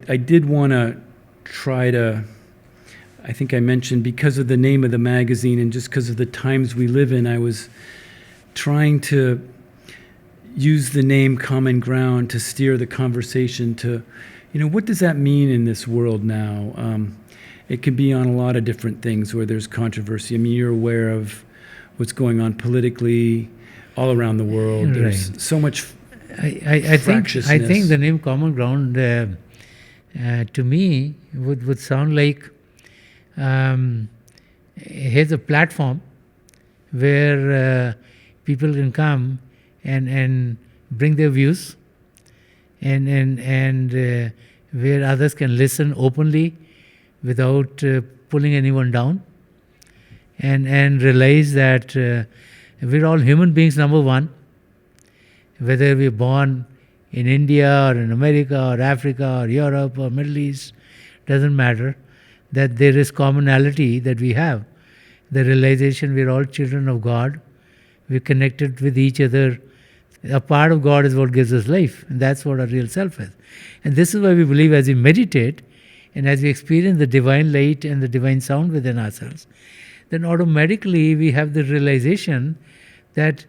I did want to try to, I think I mentioned, because of the name of the magazine and just because of the times we live in, I was trying to use the name Common Ground to steer the conversation to, what does that mean in this world now? It can be on a lot of different things where there's controversy. I mean, you're aware of what's going on politically all around the world. There's so much fractiousness. I think the name Common Ground, to me, would sound like here's a platform where people can come and bring their views, and where others can listen openly without pulling anyone down, and realize that we're all human beings, number one, whether we're born in India or in America or Africa or Europe or Middle East, doesn't matter, that there is commonality that we have. The realization we're all children of God, we're connected with each other. A part of God is what gives us life, and that's what our real self is. And this is why we believe as we meditate and as we experience the divine light and the divine sound within ourselves, then automatically we have the realization that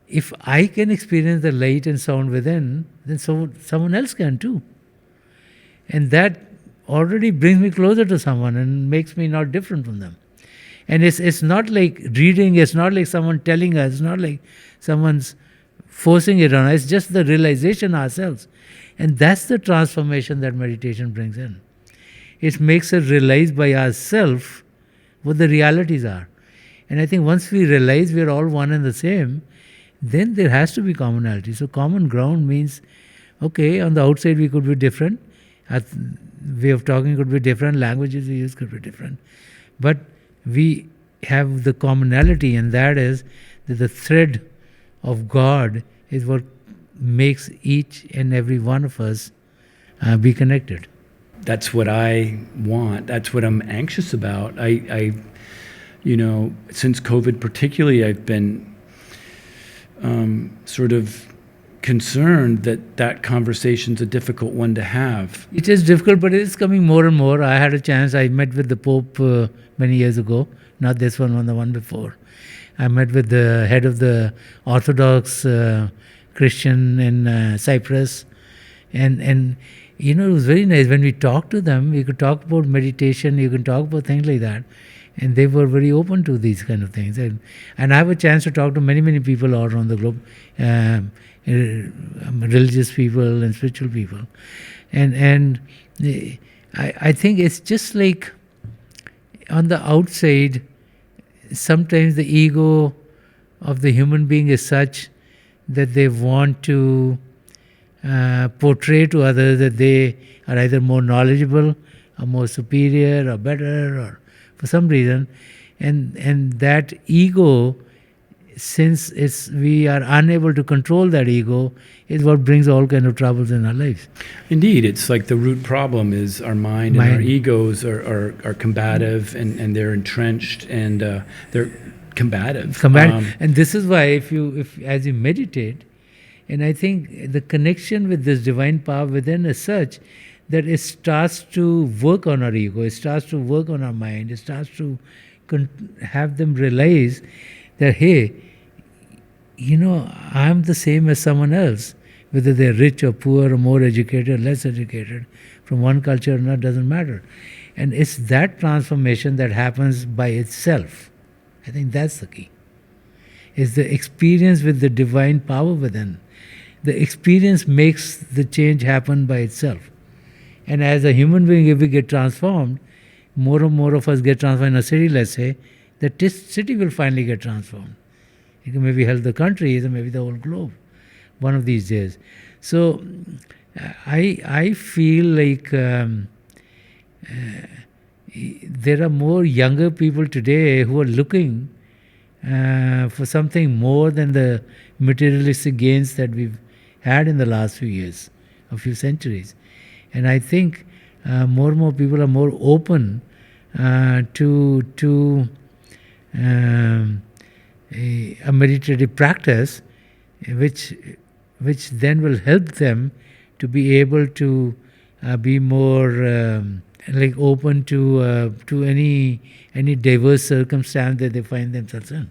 if I can experience the light and sound within, then someone else can too. And that already brings me closer to someone and makes me not different from them. And it's not like reading, it's not like someone telling us, it's not like someone's forcing it on us, it's just the realization ourselves. And that's the transformation that meditation brings in. It makes us realize by ourselves what the realities are. And I think once we realize we're all one and the same, then there has to be commonality. So common ground means, okay, on the outside we could be different, our way of talking could be different, languages we use could be different. But we have the commonality, and that is that the thread of God is what makes each and every one of us be connected. That's what I want. That's what I'm anxious about. I since COVID particularly, I've been sort of concerned that conversation's a difficult one to have. It is difficult, but it is coming more and more. I had a chance, I met with the Pope many years ago, not this one, the one before. I met with the head of the Orthodox Christian in Cyprus, and it was very nice. When we talked to them, we could talk about meditation, you can talk about things like that, and they were very open to these kind of things. And I have a chance to talk to many, many people all around the globe, religious people and spiritual people. And I think it's just like on the outside, sometimes the ego of the human being is such that they want to portray to others that they are either more knowledgeable or more superior or better or for some reason. And that ego, since we are unable to control that ego, is what brings all kind of troubles in our lives. Indeed, it's like the root problem is our mind. And our egos are combative and they're entrenched and they're combative. And this is why if as you meditate, and I think the connection with this divine power within is such that it starts to work on our ego, it starts to work on our mind, it starts to have them realize that, hey, I'm the same as someone else, whether they're rich or poor or more educated or less educated, from one culture or not, doesn't matter. And it's that transformation that happens by itself. I think that's the key. It's the experience with the divine power within. The experience makes the change happen by itself. And as a human being, if we get transformed, more and more of us get transformed in a city, let's say, that this city will finally get transformed. It can maybe help the country, or maybe the whole globe, one of these days. So I feel like there are more younger people today who are looking for something more than the materialistic gains that we've had in the last few years, a few centuries. And I think more and more people are more open to a meditative practice, which then will help them to be able to be more like open to any diverse circumstance that they find themselves in.